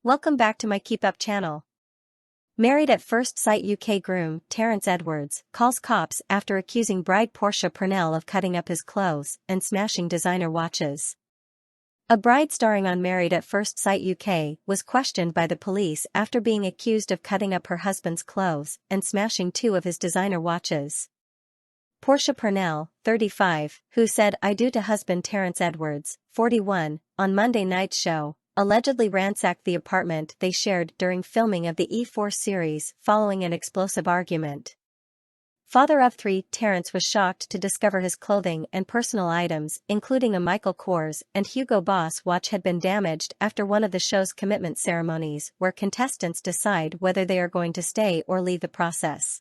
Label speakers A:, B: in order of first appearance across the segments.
A: Welcome back to my KEEPUP channel. Married at First Sight UK groom Terence Edwards calls cops after accusing bride Porscha Pernnelle of cutting up his clothes and smashing designer watches. A bride starring on Married at First Sight UK was questioned by the police after being accused of cutting up her husband's clothes and smashing two of his designer watches. Porscha Pernnelle, 35, who said "I do" to husband Terence Edwards, 41, on Monday night's show, allegedly ransacked the apartment they shared during filming of the E4 series following an explosive argument. Father of three, Terence was shocked to discover his clothing and personal items, including a Michael Kors and Hugo Boss watch, had been damaged after one of the show's commitment ceremonies where contestants decide whether they are going to stay or leave the process.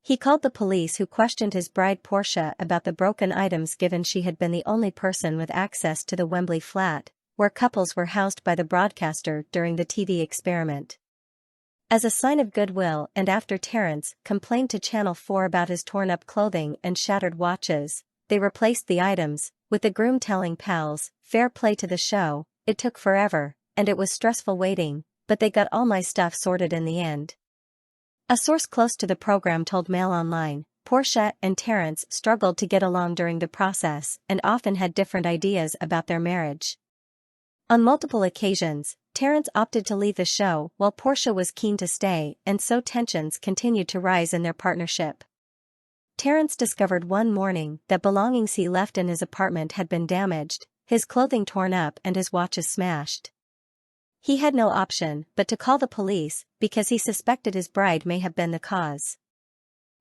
A: He called the police, who questioned his bride Porscha about the broken items, given she had been the only person with access to the Wembley flat, where couples were housed by the broadcaster during the TV experiment. As a sign of goodwill, and after Terence complained to Channel 4 about his torn-up clothing and shattered watches, they replaced the items, with the groom telling pals, "Fair play to the show, it took forever, and it was stressful waiting, but they got all my stuff sorted in the end." A source close to the program told Mail Online, Porscha and Terence struggled to get along during the process and often had different ideas about their marriage. On multiple occasions, Terence opted to leave the show while Porscha was keen to stay, and so tensions continued to rise in their partnership. Terence discovered one morning that belongings he left in his apartment had been damaged, his clothing torn up and his watches smashed. He had no option but to call the police because he suspected his bride may have been the cause.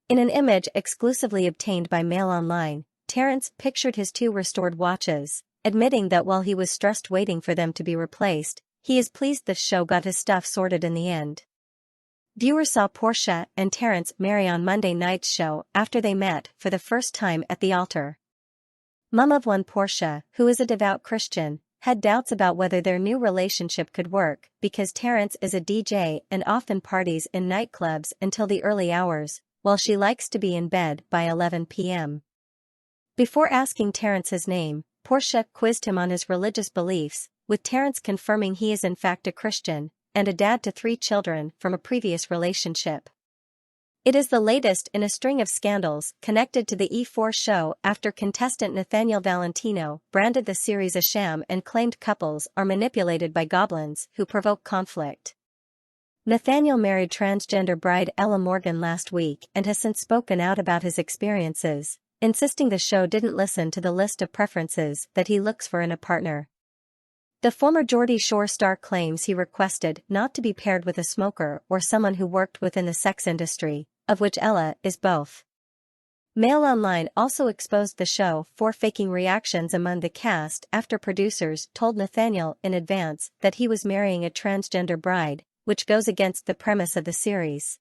A: In an image exclusively obtained by Mail Online, Terence pictured his two restored watches, admitting that while he was stressed waiting for them to be replaced, he is pleased the show got his stuff sorted in the end. Viewers saw Porscha and Terence marry on Monday night's show after they met for the first time at the altar. Mum of one, Porscha, who is a devout Christian, had doubts about whether their new relationship could work because Terence is a DJ and often parties in nightclubs until the early hours, while she likes to be in bed by 11 p.m. Before asking Terence his name, Porscha quizzed him on his religious beliefs, with Terence confirming he is in fact a Christian, and a dad to 3 children from a previous relationship. It is the latest in a string of scandals connected to the E4 show after contestant Nathaniel Valentino branded the series a sham and claimed couples are manipulated by goblins who provoke conflict. Nathaniel married transgender bride Ella Morgan last week and has since spoken out about his experiences, insisting the show didn't listen to the list of preferences that he looks for in a partner. The former Geordie Shore star claims he requested not to be paired with a smoker or someone who worked within the sex industry, of which Ella is both. Mail Online also exposed the show for faking reactions among the cast after producers told Nathaniel in advance that he was marrying a transgender bride, which goes against the premise of the series.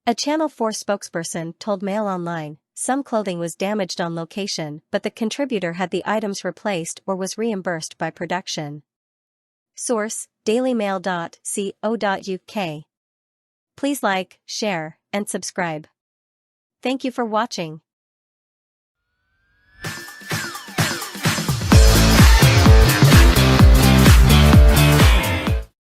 A: A Channel 4 spokesperson told Mail Online, "Some clothing was damaged on location, but the contributor had the items replaced or was reimbursed by production." Source: dailymail.co.uk. Please like, share, and subscribe. Thank you for watching.